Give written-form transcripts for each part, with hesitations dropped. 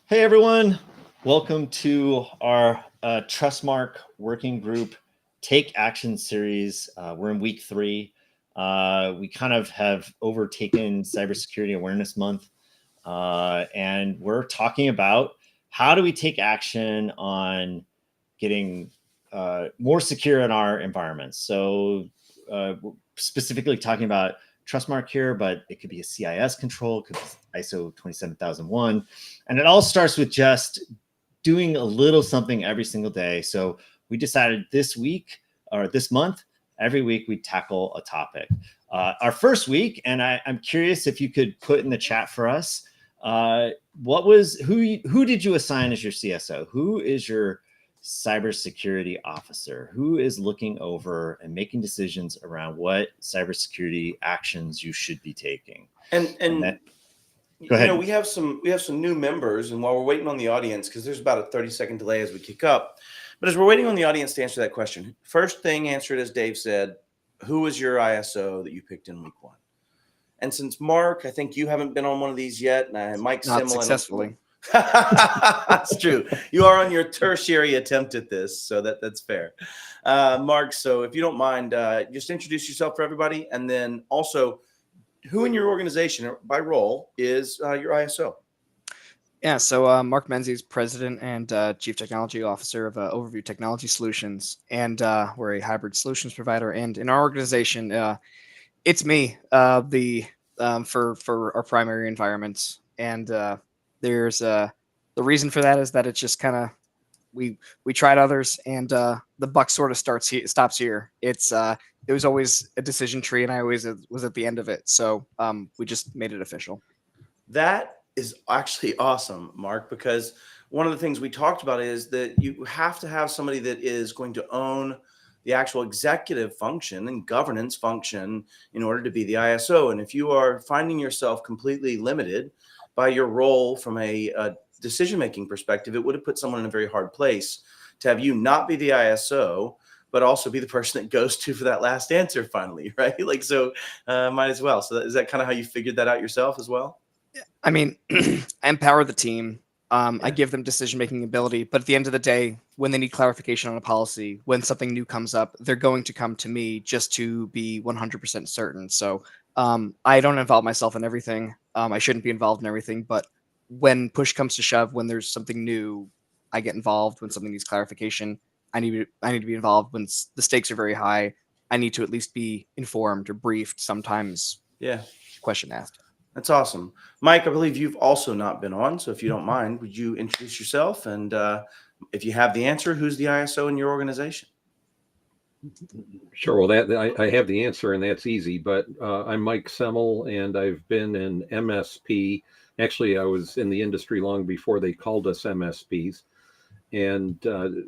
Hey everyone, welcome to our Trustmark working group Take Action series. We're in week 3. We kind of have overtaken Cybersecurity Awareness Month, and we're talking about how do we take action on getting more secure in our environments. So we're specifically talking about Trustmark here, but it could be a CIS control, it could be ISO 27001. And it all starts with just doing a little something every single day. So we decided this week or this month, every week we tackle a topic. Our first week, and I'm curious if you could put in the chat for us, who did you assign as your CSO? Who is your cybersecurity officer? Who is looking over and making decisions around what cybersecurity actions you should be taking? And that, go ahead. We have some new members, and while we're waiting on the audience, because there's about a 30-second delay as we kick up, but as we're waiting on the audience to answer that question, first thing answered, as Dave said, who was your ISO that you picked in week 1? And since Mark, I think you haven't been on one of these yet, and Mike not Simmel, successfully. That's true. You are on your tertiary attempt at this, so that's fair. Mark, so if you don't mind, just introduce yourself for everybody, and then also who in your organization by role is your ISO? Yeah, so Mark Menzies, President and Chief Technology Officer of Overview Technology Solutions, and we're a hybrid solutions provider. And in our organization, it's me, for our primary environments. And there's the reason for that is that it's just kind of we tried others, and the buck sort of stops here. It was always a decision tree, and I always was at the end of it. So we just made it official. That is actually awesome, Mark, because one of the things we talked about is that you have to have somebody that is going to own the actual executive function and governance function in order to be the ISO. And if you are finding yourself completely limited by your role from a decision-making perspective, it would have put someone in a very hard place to have you not be the ISO, but also be the person that goes to for that last answer finally, right? Might as well. So is that kind of how you figured that out yourself as well? I mean, I empower the team. I give them decision-making ability, but at the end of the day, when they need clarification on a policy, when something new comes up, they're going to come to me just to be 100% certain. So I don't involve myself in everything. I shouldn't be involved in everything, but when push comes to shove, when there's something new, I get involved. When something needs clarification, I need to be involved. When the stakes are very high, I need to at least be informed or briefed. Sometimes, question asked. That's awesome. Mike, I believe you've also not been on. So if you don't mind, would you introduce yourself? And if you have the answer, who's the ISO in your organization? Sure. Well, I have the answer, and that's easy. But I'm Mike Simmel, and I've been in MSP. Actually, I was in the industry long before they called us MSPs. And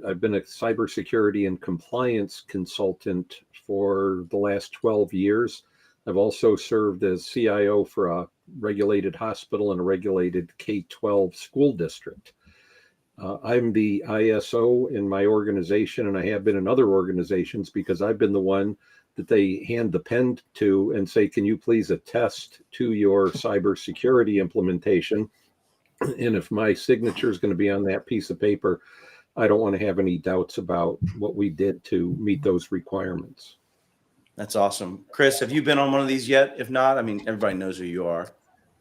I've been a cybersecurity and compliance consultant for the last 12 years. I've also served as CIO for a regulated hospital and a regulated K-12 school district. I'm the ISO in my organization, and I have been in other organizations because I've been the one that they hand the pen to and say, can you please attest to your cybersecurity implementation? And if my signature is going to be on that piece of paper, I don't want to have any doubts about what we did to meet those requirements. That's awesome. Chris, have you been on one of these yet? If not, I mean, everybody knows who you are.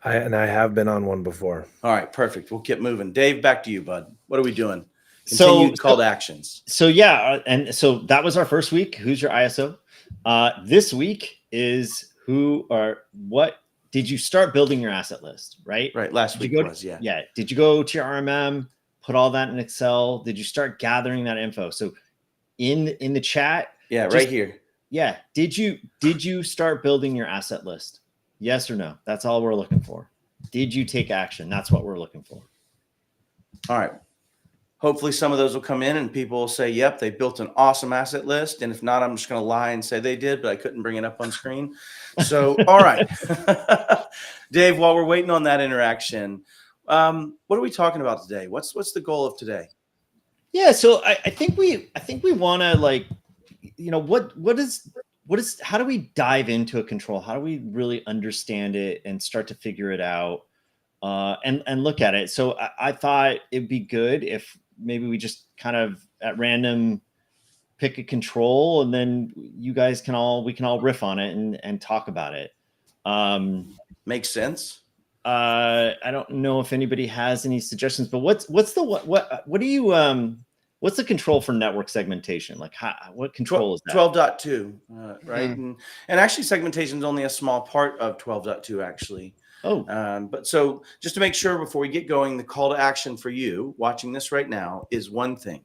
I have been on one before. All right, perfect. We'll keep moving. Dave, back to you, bud. What are we doing? Continued call to actions. So that was our first week. Who's your ISO? This week is what did you start building your asset list, right? Right. Last week was, yeah. Yeah. Did you go to your RMM, put all that in Excel? Did you start gathering that info? So in the chat. Yeah, right here. Yeah. Did you start building your asset list? Yes or no? That's all we're looking for. Did you take action? That's what we're looking for. All right. Hopefully some of those will come in and people will say, yep, they built an awesome asset list. And if not, I'm just going to lie and say they did, but I couldn't bring it up on screen. So, all right. Dave, while we're waiting on that interaction, what are we talking about today? What's the goal of today? Yeah. So I think we want to how do we dive into a control? How do we really understand it and start to figure it out? and look at it. So I thought it'd be good if maybe we just kind of at random pick a control, and then we can all riff on it and talk about it. Makes sense. I don't know if anybody has any suggestions, but what's the control for network segmentation? Like what control is that? 12.2, right? And actually segmentation is only a small part of 12.2 actually. Oh, but so just to make sure before we get going, the call to action for you watching this right now is one thing.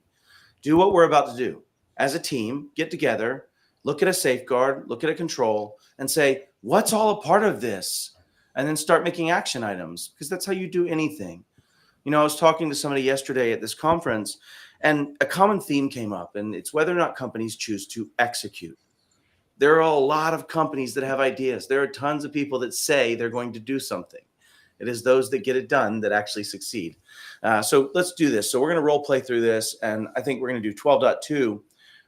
Do what we're about to do. As a team, get together, look at a safeguard, look at a control, and say, what's all a part of this? And then start making action items, because that's how you do anything. You know, I was talking to somebody yesterday at this conference, and a common theme came up, and it's whether or not companies choose to execute. There are a lot of companies that have ideas. There are tons of people that say they're going to do something. It is those that get it done that actually succeed. So let's do this. So we're going to role play through this, and I think we're going to do 12.2.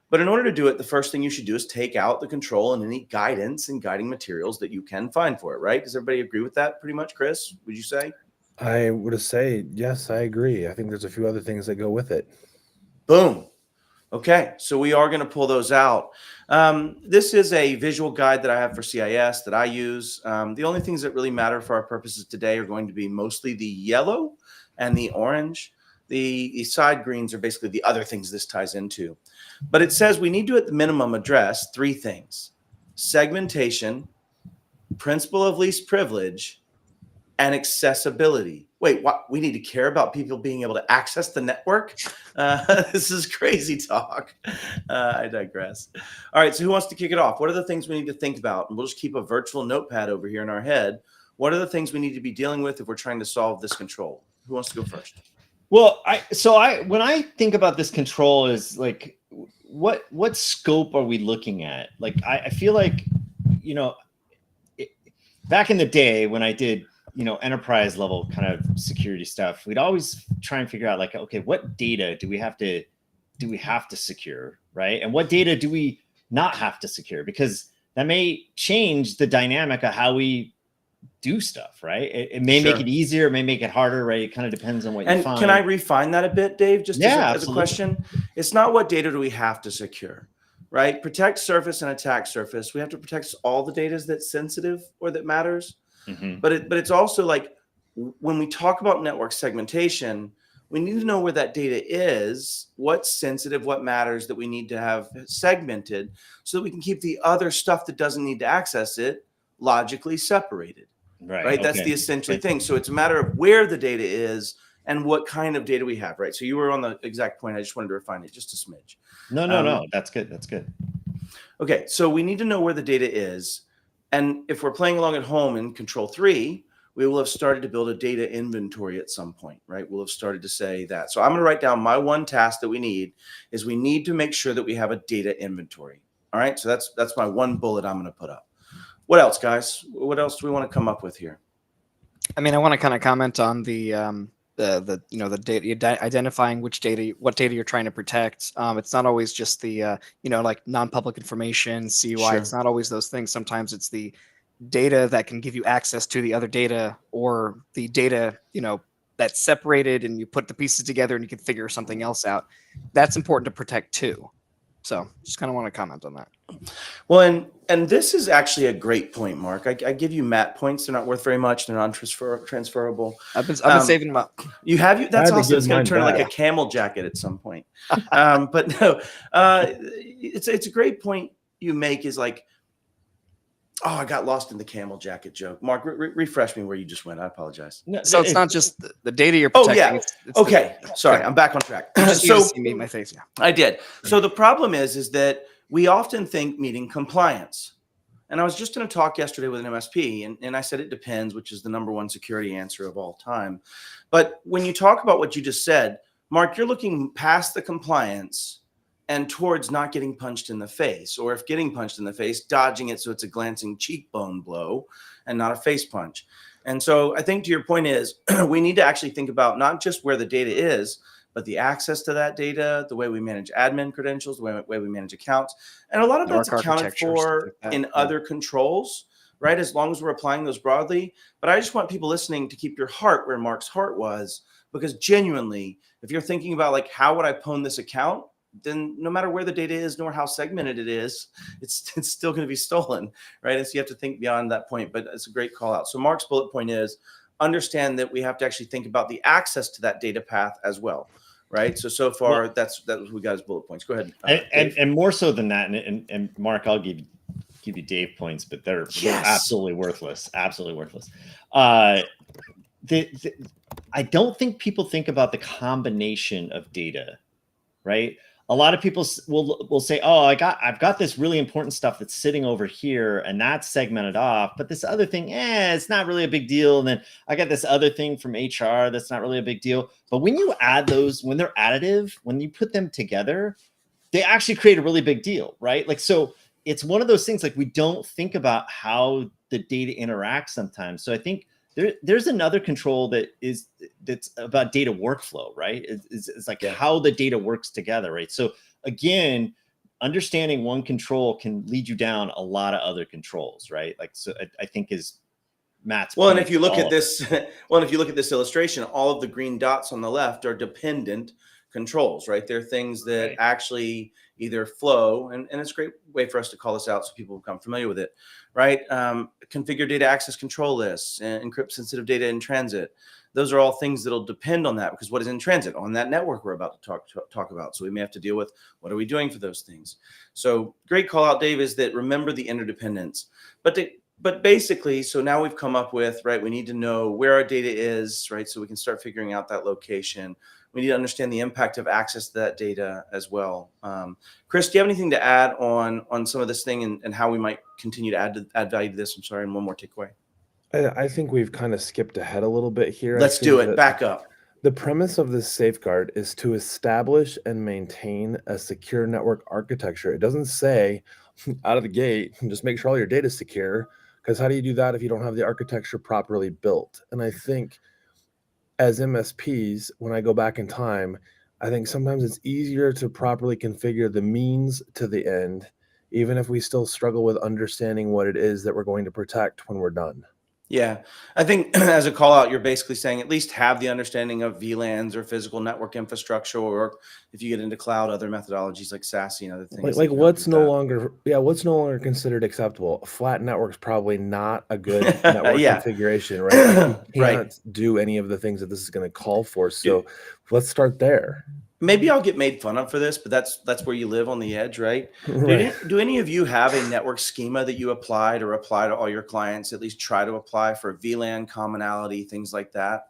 But in order to do it, the first thing you should do is take out the control and any guidance and guiding materials that you can find for it, right? Does everybody agree with that pretty much, Chris? Would you say? I would say, yes, I agree. I think there's a few other things that go with it. Boom. Okay, so we are going to pull those out. This is a visual guide that I have for CIS that I use. The only things that really matter for our purposes today are going to be mostly the yellow and the orange. The side greens are basically the other things this ties into. But it says we need to, at the minimum, address three things: segmentation, principle of least privilege, and accessibility. Wait, what? We need to care about people being able to access the network? This is crazy talk. I digress. All right, so who wants to kick it off? What are the things we need to think about? And we'll just keep a virtual notepad over here in our head. What are the things we need to be dealing with if we're trying to solve this control? Who wants to go first? Well, when I think about this control is like, what scope are we looking at? Like, I feel like, back in the day when I did, enterprise level kind of security stuff, we'd always try and figure out like, okay, what data do we have to secure, right? And what data do we not have to secure? Because that may change the dynamic of how we do stuff, right? It may make it easier, it may make it harder, right? It kind of depends on what you find. Can I refine that a bit, Dave? Just as a question. It's not what data do we have to secure, right? Protect surface and attack surface. We have to protect all the data that's sensitive or that matters. Mm-hmm. But it's also like when we talk about network segmentation, we need to know where that data is, what's sensitive, what matters that we need to have segmented so that we can keep the other stuff that doesn't need to access it logically separated. Right. Okay. That's the essential thing. So it's a matter of where the data is and what kind of data we have. Right. So you were on the exact point. I just wanted to refine it just a smidge. No. That's good. That's good. Okay. So we need to know where the data is. And if we're playing along at home in Control 3, we will have started to build a data inventory at some point, right? We'll have started to say that. So I'm going to write down my one task that we need is we need to make sure that we have a data inventory. All right. So that's my one bullet I'm going to put up. What else, guys? What else do we want to come up with here? I mean, I want to kind of comment on the data, identifying what data you're trying to protect. It's not always just the like non-public information, CUI. Sure. It's not always those things. Sometimes it's the data that can give you access to the other data, or the data that's separated and you put the pieces together and you can figure something else out. That's important to protect too. So just kind of want to comment on that. Well, and this is actually a great point, Mark. I give you Matt points. They're not worth very much. They're non-transferable. I've been saving them up. You have? That's awesome. It's going to turn like a camel jacket at some point. But no, it's a great point you make is like, oh, I got lost in the camel jacket joke. Mark, refresh me where you just went. I apologize. No, so it's not just the data you're protecting. Oh, yeah. It's okay. Sorry. I'm back on track. So see me in my face. Yeah. I did. So the problem is that we often think meeting compliance. And I was just going to talk yesterday with an MSP, and I said it depends, which is the number one security answer of all time. But when you talk about what you just said, Mark, you're looking past the compliance and towards not getting punched in the face, or if getting punched in the face, dodging it so it's a glancing cheekbone blow and not a face punch. And so I think to your point is we need to actually think about not just where the data is, but the access to that data, the way we manage admin credentials, the way we manage accounts. And a lot of that's accounted for in other controls. right? As long as we're applying those broadly. But I just want people listening to keep your heart where Mark's heart was, because genuinely, if you're thinking about like, how would I pwn this account? Then no matter where the data is, nor how segmented it is, it's still going to be stolen, right? And so you have to think beyond that point, but it's a great call out. So Mark's bullet point is understand that we have to actually think about the access to that data path as well, right? So far, Well, that's what we got as bullet points. Go ahead. And more so than that, and Mark, I'll give you Dave points, but they're absolutely worthless. Absolutely worthless. I don't think people think about the combination of data, right? A lot of people will say, "Oh, I've got this really important stuff that's sitting over here, and that's segmented off. But this other thing, it's not really a big deal. And then I got this other thing from HR that's not really a big deal." But when you add those, when they're additive, when you put them together, they actually create a really big deal, right? Like, so it's one of those things, like, we don't think about how the data interacts sometimes. So I think there's another control that's about data workflow, right? It's like how the data works together, right? So again, understanding one control can lead you down a lot of other controls, right? Like, so I think is Matt's well, and point if you look at all this, well, and if you look at this illustration, all of the green dots on the left are dependent controls, right? They're things that Right. actually either flow, and it's a great way for us to call this out so people become familiar with it, right? Configure data access control lists and encrypt sensitive data in transit. Those are all things that'll depend on that, because what is in transit on that network we're about to talk about. So we may have to deal with what are we doing for those things. So great call out, Dave, is that remember the interdependence. But basically, so now we've come up with, right, we need to know where our data is, right? So we can start figuring out that location. We need to understand the impact of access to that data as well. Chris, do you have anything to add on some of this thing and how we might continue to add value to this? I'm sorry, and one more takeaway. I think we've kind of skipped ahead a little bit here. Let's do it. Back up. The premise of this safeguard is to establish and maintain a secure network architecture. It doesn't say out of the gate, just make sure all your data is secure, because how do you do that if you don't have the architecture properly built? And I think as MSPs, when I go back in time, I think sometimes it's easier to properly configure the means to the end, even if we still struggle with understanding what it is that we're going to protect when we're done. Yeah, I think as a call out, you're basically saying at least have the understanding of VLANs or physical network infrastructure, or if you get into cloud, other methodologies like SASE and other things. Like what's no longer considered acceptable? A flat network's probably not a good network configuration, right? Like you can't do any of the things that this is going to call for. So let's start there. Maybe I'll get made fun of for this, but that's where you live on the edge, right? Do any of you have a network schema that you apply to all your clients, at least try to apply for VLAN commonality, things like that?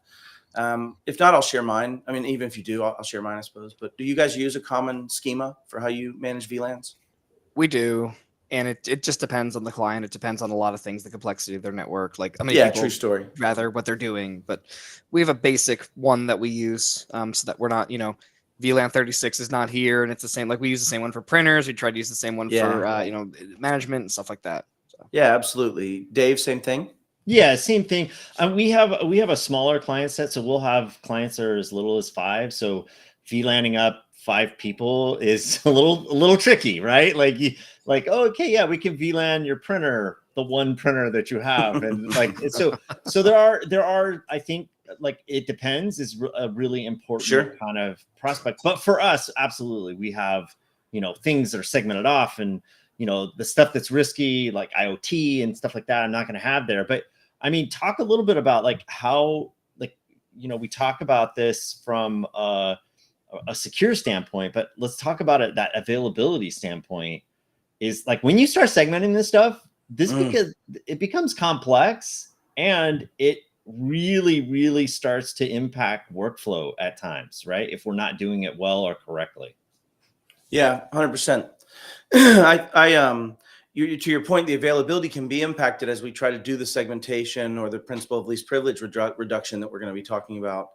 If not, I'll share mine. I mean, even if you do, I'll share mine, I suppose. But do you guys use a common schema for how you manage VLANs? We do. And it just depends on the client. It depends on a lot of things, the complexity of their network. Like, how many people true story. rather what they're doing. But we have a basic one that we use so that we're not, VLAN 36 is not here, and it's the same. Like, we use the same one for printers. We try to use the same one for management and stuff like that. So. Yeah, absolutely. Dave, same thing. Yeah, same thing. We have a smaller client set, so we'll have clients that are as little as 5. So VLANing up 5 people is a little tricky, right? Like, oh, okay, yeah, we can VLAN your printer, the one printer that you have, and like so there are I think, like, it depends is a really important kind of prospect. But for us, absolutely, we have things that are segmented off, and the stuff that's risky, like IoT and stuff like that, I'm not going to have there. But I mean, talk a little bit about like how, like, we talk about this from a secure standpoint, but let's talk about it that availability standpoint. Is like, when you start segmenting this stuff, because it becomes complex, and it really starts to impact workflow at times, right? If we're not doing it well or correctly. Yeah, 100%. To your point, the availability can be impacted as we try to do the segmentation or the principle of least privilege reduction that we're going to be talking about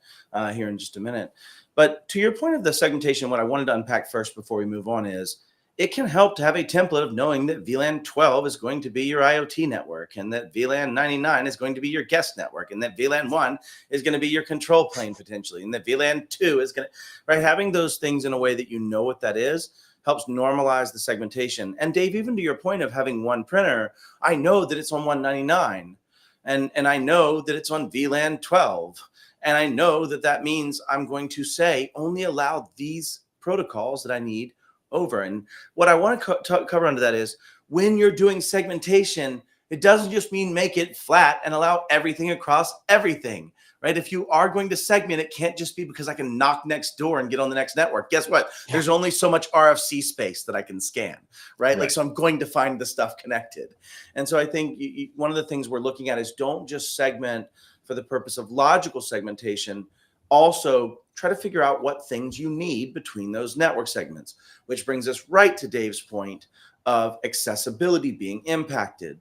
here in just a minute. But to your point of the segmentation, what I wanted to unpack first before we move on is it can help to have a template of knowing that VLAN 12 is going to be your IoT network, and that VLAN 99 is going to be your guest network, and that VLAN 1 is going to be your control plane potentially, and that VLAN 2 is going to, right? Having those things in a way that you know what that is helps normalize the segmentation. And Dave, even to your point of having one printer, I know that it's on 199, and I know that it's on VLAN 12, and I know that that means I'm going to say only allow these protocols that I need over. And what I want to cover under that is, when you're doing segmentation, it doesn't just mean make it flat and allow everything across everything, right? If you are going to segment, it can't just be because I can knock next door and get on the next network. Guess what? Yeah. There's only so much RFC space that I can scan, right? Like, Right. so I'm going to find the stuff connected. And so I think one of the things we're looking at is, don't just segment for the purpose of logical segmentation. Also try to figure out what things you need between those network segments, which brings us right to Dave's point of accessibility being impacted.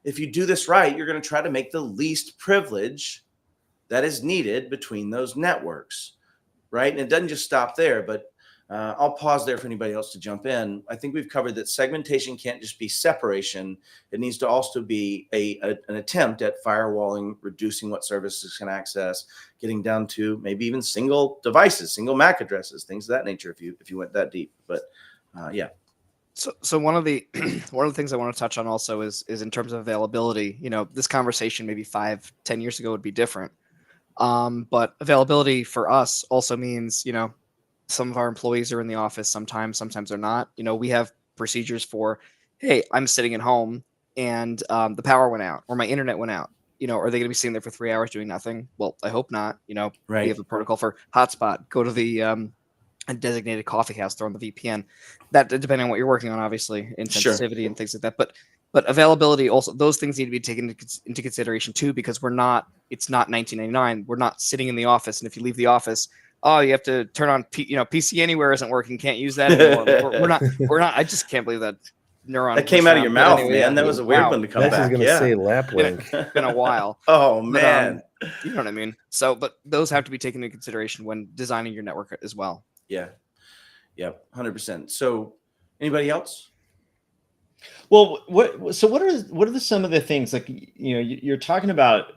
If you do this right, you're going to try to make the least privilege that is needed between those networks, right? And it doesn't just stop there, but I'll pause there for anybody else to jump in. I think we've covered that segmentation can't just be separation. It needs to also be an attempt at firewalling, reducing what services can access, getting down to maybe even single devices, single MAC addresses, things of that nature, if you went that deep. But yeah. So one of the things I want to touch on also is in terms of availability. This conversation maybe 5-10 years ago would be different. But availability for us also means, some of our employees are in the office sometimes they're not. We have procedures for, hey, I'm sitting at home and the power went out or my internet went out. Are they going to be sitting there for 3 hours doing nothing? Well, I hope not. Right. We have a protocol for hotspot, go to the a designated coffee house, throw on the VPN. That, depending on what you're working on, obviously, in sensitivity and things like that. But availability also, those things need to be taken into consideration too, because it's not 1999. We're not sitting in the office, and if you leave the office, you have to turn on PC Anywhere isn't working, can't use that anymore. Like, we're not. I just can't believe that neuron that came out of your mouth, anyway, man. That was a weird one to come Next back. is going to Yeah. say lap link. It's been a while. Oh But, man. you know what I mean? So, but those have to be taken into consideration when designing your network as well. Yeah. 100%. So anybody else? Well, what are some of the things, like, you're talking about,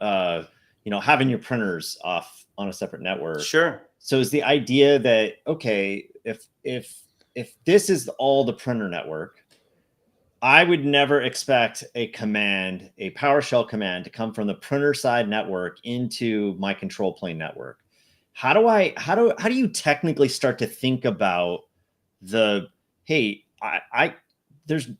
having your printers off on a separate network. Sure. So is the idea that, okay, if this is all the printer network, I would never expect a PowerShell command to come from the printer side network into my control plane network. How do you technically start to think about there's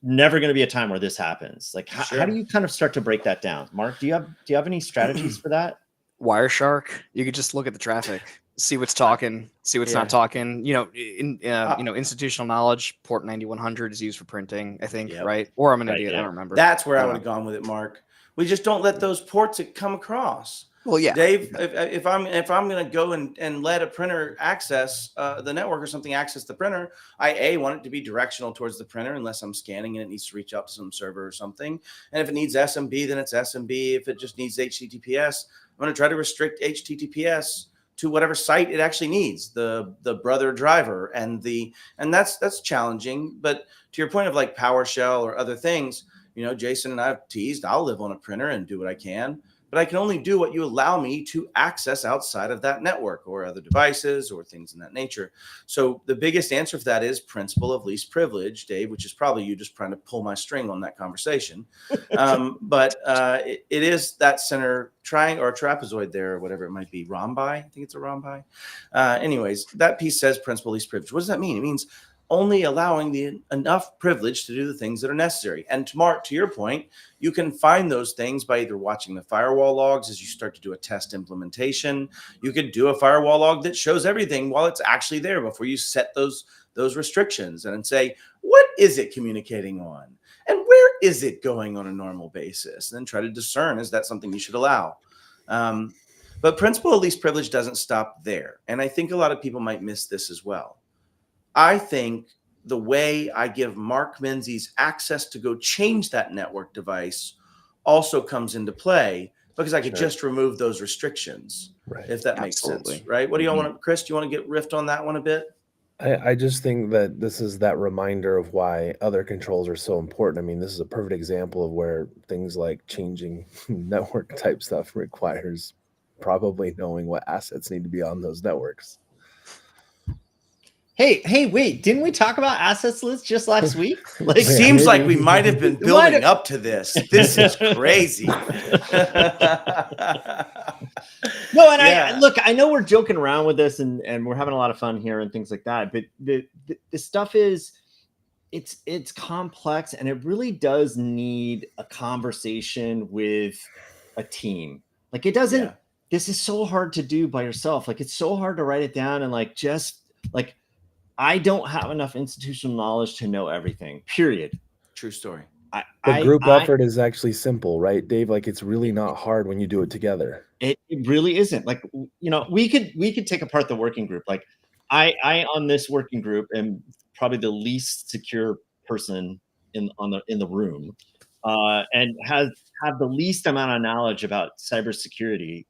never going to be a time where this happens? Like, how do you kind of start to break that down? Mark, do you have any strategies for that? Wireshark, you could just look at the traffic, see what's talking, see what's not talking. Institutional knowledge, port 9100 is used for printing, I think, right? Or I'm an idiot, I don't remember. That's where I would have gone with it, Mark. We just don't let those ports come across. Well, yeah, Dave, if I'm going to go and let a printer access the network or something access the printer, I want it to be directional towards the printer unless I'm scanning and it needs to reach out to some server or something. And if it needs SMB, then it's SMB. If it just needs HTTPS, I'm going to try to restrict HTTPS to whatever site it actually needs, the brother driver, and that's challenging. But to your point of like PowerShell or other things, Jason and I have teased, I'll live on a printer and do what I can, but I can only do what you allow me to access outside of that network or other devices or things in that nature. So the biggest answer for that is principle of least privilege, Dave, which is probably you just trying to pull my string on that conversation. But it is that center triangle or trapezoid there, or whatever it might be. Rhombi, I think it's a rhombi. Anyways, that piece says principle least privilege. What does that mean? It means only allowing enough privilege to do the things that are necessary. And to your point, you can find those things by either watching the firewall logs as you start to do a test implementation. You could do a firewall log that shows everything while it's actually there before you set those restrictions, and then say, what is it communicating on? And where is it going on a normal basis? And then try to discern, is that something you should allow? But principle of least privilege doesn't stop there. And I think a lot of people might miss this as well. I think the way I give Mark Menzies access to go change that network device also comes into play, because I could just remove those restrictions, if that makes sense, right? What do y'all want to, Chris, do you want to get riffed on that one a bit? I just think that this is that reminder of why other controls are so important. I mean, this is a perfect example of where things like changing network type stuff requires probably knowing what assets need to be on those networks. Hey, wait, didn't we talk about assets lists just last week? Like, It seems like we maybe. might have been Might building have- up to this. This is crazy. No, and I Yeah. look, I know we're joking around with this and we're having a lot of fun here and things like that, but the stuff is it's complex and it really does need a conversation with a team. Like it doesn't Yeah. this is so hard to do by yourself. Like it's so hard to write it down and like just like I don't have enough institutional knowledge to know everything. Period. True story. But group effort is actually simple, right, Dave? Like it's really not hard when you do it together. It really isn't. Like, you know, we could take apart the working group. Like I on this working group am probably the least secure person in the room, and have the least amount of knowledge about cybersecurity.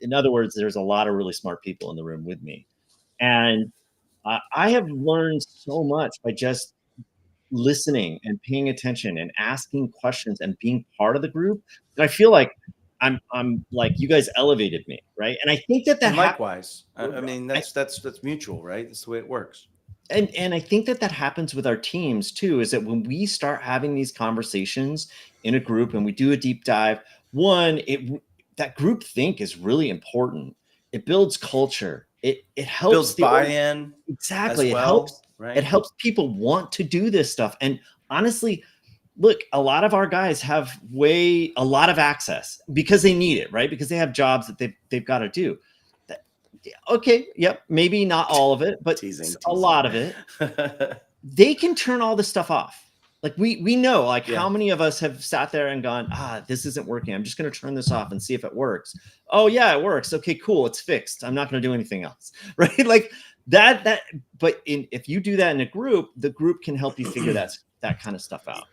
In other words, there's a lot of really smart people in the room with me, and I have learned so much by just listening and paying attention and asking questions and being part of the group. And I feel like I'm like you guys elevated me, right? And I think that And hap- likewise. I mean, that's mutual, right? That's the way it works. and I think that happens with our teams too. Is that when we start having these conversations in a group and we do a deep dive, that group think is really important. It builds culture. It helps Builds buy-in exactly. as It well, helps. right? It helps people want to do this stuff. And honestly, look, a lot of our guys have a lot of access because they need it, right? Because they have jobs that they've got to do. Okay, yep, maybe not all of it, but Teasing. a lot of it. They can turn all this stuff off. Like we know, like Yeah. how many of us have sat there and gone, this isn't working. I'm just going to turn this off and see if it works. Oh yeah, it works. Okay, cool. It's fixed. I'm not going to do anything else, right? Like that. But if you do that in a group, the group can help you figure that kind of stuff out.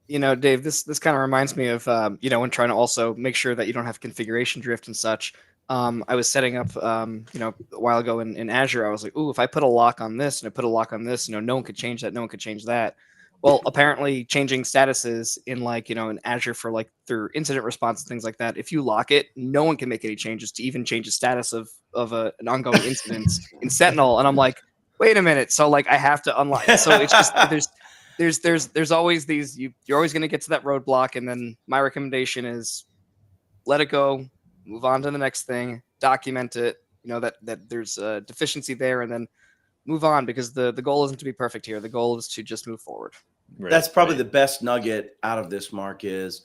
You know, Dave, this kind of reminds me of, you know, when trying to also make sure that you don't have configuration drift and such. I was setting up, you know, a while ago in Azure. I was like, ooh, if I put a lock on this and I put a lock on this, you know, no one could change that. No one could change that. Well, apparently changing statuses in like, you know, in Azure for like through incident response and things like that. If you lock it, no one can make any changes to even change the status of an ongoing incident in Sentinel. And I'm like, wait a minute. So like I have to unlock. So it's just, there's always these, you're always going to get to that roadblock. And then my recommendation is let it go, move on to the next thing, document it, you know, that there's a deficiency there, and then move on, because the goal isn't to be perfect here. The goal is to just move forward. Right, That's probably the best nugget out of this, Mark, is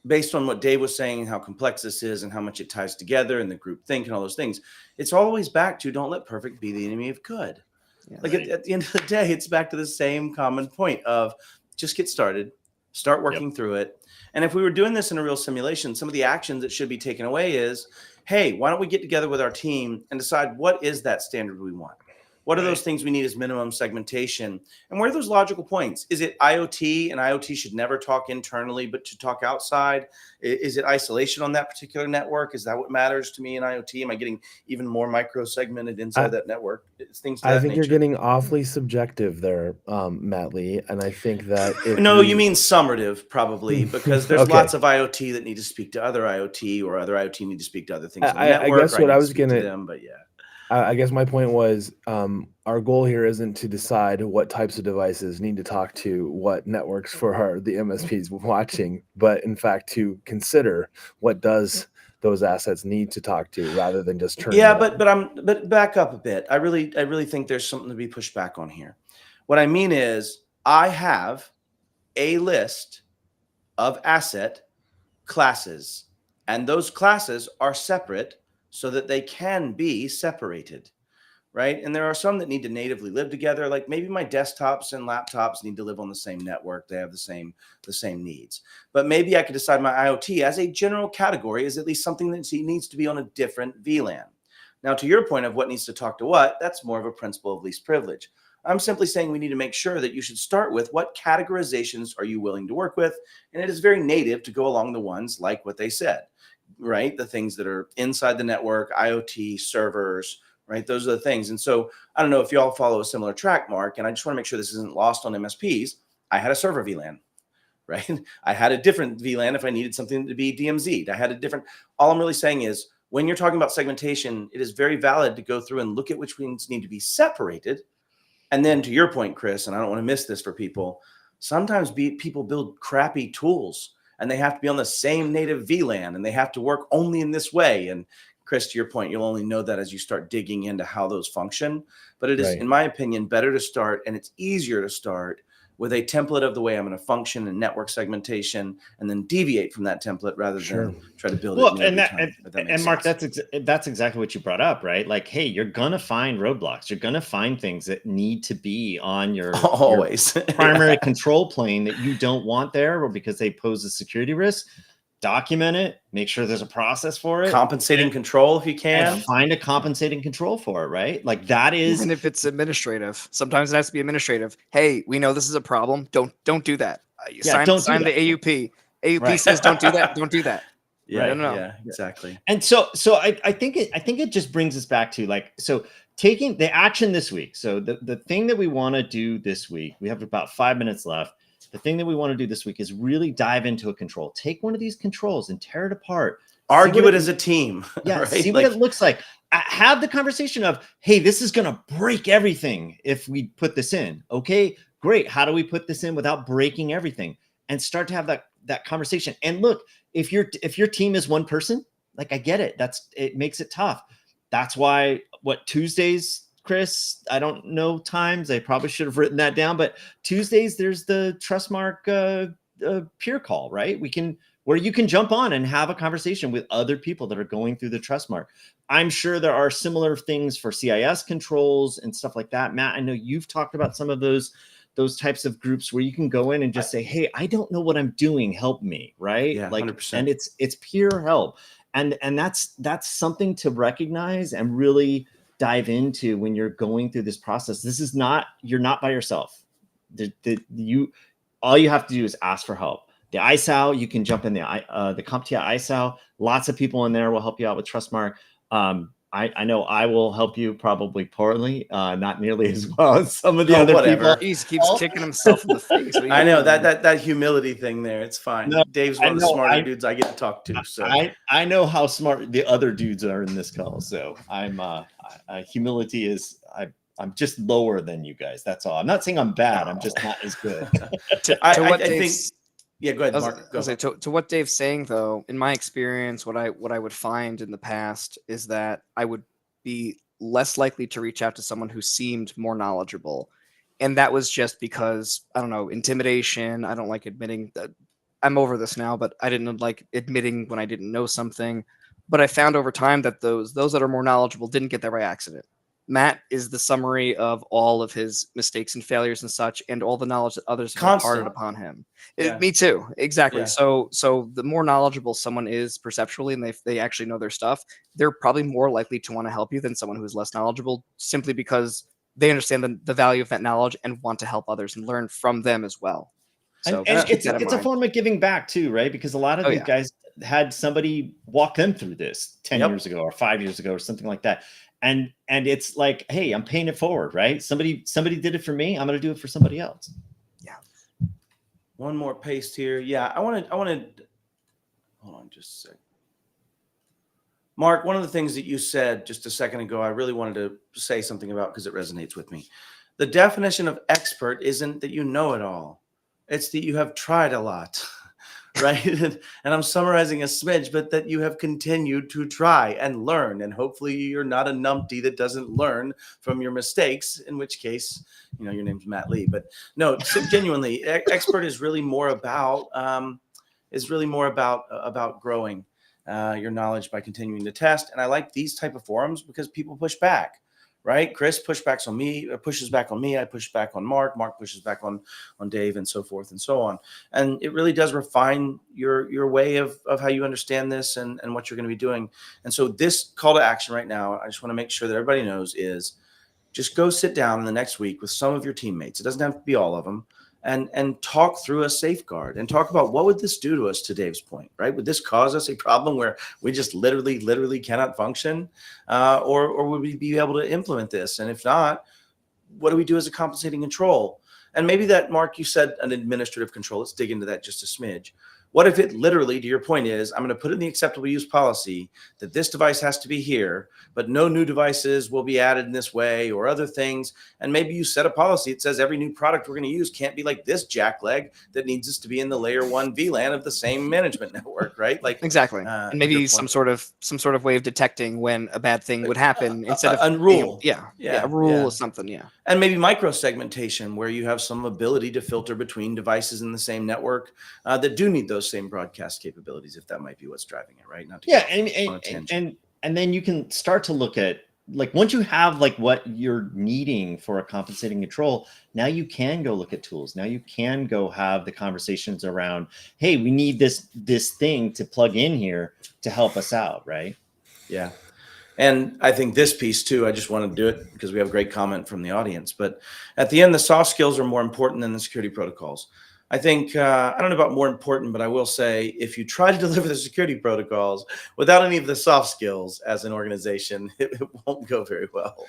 based on what Dave was saying and how complex this is and how much it ties together and the group think and all those things. It's always back to don't let perfect be the enemy of good. Yeah. Like at the end of the day, it's back to the same common point of just get started, start working through it. And if we were doing this in a real simulation, some of the actions that should be taken away is, hey, why don't we get together with our team and decide what is that standard we want? What are those things we need as minimum segmentation? And where are those logical points? Is it IoT, and IoT should never talk internally, but to talk outside? Is it isolation on that particular network? Is that what matters to me in IoT? Am I getting even more micro segmented inside that network? It's things to I that think nature. you're getting awfully subjective there, Matt Lee. And I think that No, you mean summative, probably, because there's Okay. lots of IoT that need to speak to other IoT, or other IoT need to speak to other things on the I network. guess what I was going gonna- to them, but yeah. I guess my point was our goal here isn't to decide what types of devices need to talk to what networks for the MSPs watching, but in fact to consider what does those assets need to talk to, rather than just turn. Yeah, but back up a bit. I really think there's something to be pushed back on here. What I mean is, I have a list of asset classes, and those classes are separate so that they can be separated, right? And there are some that need to natively live together. Like maybe my desktops and laptops need to live on the same network. They have the same needs. But maybe I could decide my IoT as a general category is at least something that needs to be on a different VLAN. Now, to your point of what needs to talk to what, that's more of a principle of least privilege. I'm simply saying we need to make sure that you should start with what categorizations are you willing to work with? And it is very native to go along the ones like what they said, right? The things that are inside the network, IoT, servers, right? Those are the things. And so I don't know if you all follow a similar track, Mark, and I just want to make sure this isn't lost on MSPs. I had a server VLAN, right? I had a different VLAN if I needed something to be DMZ'd. I had a different, all I'm really saying is when you're talking about segmentation, it is very valid to go through and look at which ones need to be separated And then to your point, Chris, and I don't want to miss this for people, sometimes people build crappy tools and they have to be on the same native VLAN and they have to work only in this way. And Chris, to your point, you'll only know that as you start digging into how those function. But it is, Right. in my opinion, better to start, and it's easier to start with a template of the way I'm going to function in network segmentation, and then deviate from that template rather Sure. than try to build Well, it. and every time, if that and makes Mark, sense. that's exactly what you brought up, right? Like, hey, you're gonna find roadblocks. You're gonna find things that need to be on your Always primary Yeah. control plane that you don't want there, or because they pose a security risk. Document it. Make sure there's a process for it. Compensating control if you can. And find a compensating control for it, right? Like that is. Even if it's administrative, sometimes it has to be administrative. Hey, we know this is a problem. Don't do that. Don't do sign that. the AUP. AUP Right. says don't do that. Don't do that. Yeah, No. yeah, exactly. And so I think it just brings us back to like, so taking the action this week. So the thing that we want to do this week, we have about 5 minutes left. The thing that we want to do this week is really dive into a control. Take one of these controls and tear it apart. Argue it as a team. Yeah, right? see what it looks like. Have the conversation of, hey, this is going to break everything if we put this in. Okay, great. How do we put this in without breaking everything? And start to have that conversation. And look, if your team is one person, like I get it. It makes it tough. That's why Tuesdays, Chris, I don't know times. I probably should have written that down, but Tuesdays there's the Trustmark peer call, right? Where you can jump on and have a conversation with other people that are going through the Trustmark. I'm sure there are similar things for CIS controls and stuff like that. Matt, I know you've talked about some of those types of groups where you can go in and just say, hey, I don't know what I'm doing. Help me. Right. Yeah, like, 100%. and it's peer help. And that's something to recognize and really dive into when you're going through this process. You're not by yourself. All you have to do is ask for help. The ISAL, you can jump in the CompTIA ISAL. Lots of people in there will help you out with Trustmark. I know I will help you probably poorly, not nearly as well as some of the other whatever. people. He keeps kicking himself in the face. I know that humility thing there. It's fine. No, Dave's one of the smarter dudes I get to talk to. So I know how smart the other dudes are in this call. So I'm humility is I'm just lower than you guys. That's all. I'm not saying I'm bad. I'm just not as good. I think. Yeah, go ahead, Mark. To what Dave's saying, though, in my experience, what I would find in the past is that I would be less likely to reach out to someone who seemed more knowledgeable, and that was just because, I don't know, intimidation. I don't like admitting that I'm over this now, but I didn't like admitting when I didn't know something. But I found over time that those that are more knowledgeable didn't get there by accident. Matt is the summary of all of his mistakes and failures and such, and all the knowledge that others have imparted upon him. Yeah. Me too, exactly. Yeah. So the more knowledgeable someone is perceptually, and they actually know their stuff, they're probably more likely to want to help you than someone who's less knowledgeable, simply because they understand the value of that knowledge and want to help others and learn from them as well. So and it's a form of giving back too, right? Because a lot of these guys had somebody walk them through this 10 years ago or 5 years ago or something like that. And it's like, hey, I'm paying it forward, right? Somebody did it for me. I'm going to do it for somebody else. Yeah. One more paste here. Yeah, I wanted. Hold on just a sec. Mark, one of the things that you said just a second ago, I really wanted to say something about because it resonates with me. The definition of expert isn't that you know it all. It's that you have tried a lot. Right. And I'm summarizing a smidge, but that you have continued to try and learn. And hopefully you're not a numpty that doesn't learn from your mistakes, in which case, your name's Matt Lee. But no, genuinely, expert is really more about growing your knowledge by continuing to test. And I like these type of forums because people push back. Right, Chris pushes back on me. I push back on Mark. Mark pushes back on Dave, and so forth and so on. And it really does refine your way of how you understand this and what you're going to be doing. And so this call to action right now, I just want to make sure that everybody knows is just go sit down in the next week with some of your teammates. It doesn't have to be all of them. And talk through a safeguard and talk about what would this do to us, to Dave's point, right? Would this cause us a problem where we just literally cannot function? Or would we be able to implement this? And if not, what do we do as a compensating control? And maybe that, Mark, you said an administrative control. Let's dig into that just a smidge. What if it literally, to your point, is I'm going to put in the acceptable use policy that this device has to be here, but no new devices will be added in this way or other things. And maybe you set a policy that says every new product we're going to use can't be like this jackleg that needs us to be in the layer 1 VLAN of the same management network, right? Like Exactly. And maybe some sort of way of detecting when a bad thing would happen instead of a rule. A rule or something. Yeah. And maybe micro segmentation where you have some ability to filter between devices in the same network that do need those same broadcast capabilities, if that might be what's driving it, right? Not to and then you can start to look at, like, once you have like what you're needing for a compensating control, now you can go look at tools. Now you can go have the conversations around, hey, we need this thing to plug in here to help us out, right? Yeah. And I think this piece too, I just want to do it because we have a great comment from the audience. But at the end, the soft skills are more important than the security protocols. I think, I don't know about more important, but I will say if you try to deliver the security protocols without any of the soft skills as an organization, it won't go very well.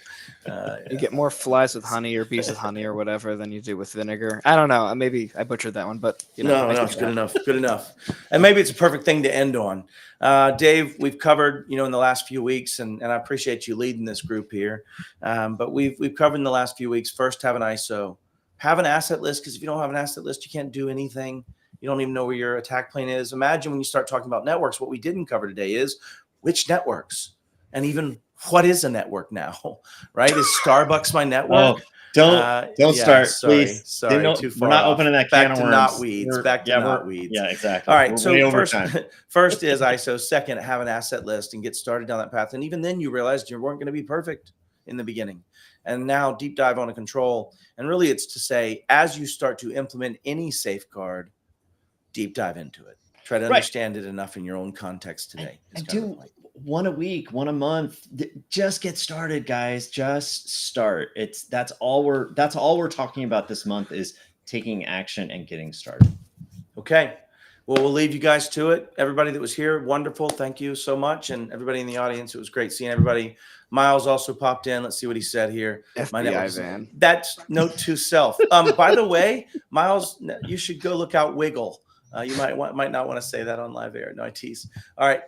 You get more flies with honey or bees with honey or whatever than you do with vinegar. I don't know. Maybe I butchered that one, but no, it's good enough. Good enough. And maybe it's a perfect thing to end on. Dave, we've covered, in the last few weeks, and I appreciate you leading this group here. But we've covered in the last few weeks. First, have an ISO. Have an asset list, because if you don't have an asset list, you can't do anything. You don't even know where your attack plane is. Imagine when you start talking about networks, what we didn't cover today is which networks, and even what is a network now, right? Is Starbucks my network? Oh, don't start, please. Sorry, too far. We're not opening that can of worms. Not weeds. Back to not weeds. Yeah, exactly. All right. So first is ISO. Second, have an asset list and get started down that path. And even then, you realized you weren't going to be perfect in the beginning. And now deep dive on a control. And really, it's to say, as you start to implement any safeguard, deep dive into it. Try to understand it enough in your own context today. And do one a week, one a month. Just get started, guys. Just start. That's all we're talking about this month is taking action and getting started. Okay. Well, we'll leave you guys to it. Everybody that was here, wonderful. Thank you so much. And everybody in the audience, it was great seeing everybody. Miles also popped in. Let's see what he said here. FBI van. That's note to self. By the way, Miles, you should go look out Wiggle. You might not want to say that on live air. No, I tease. All right.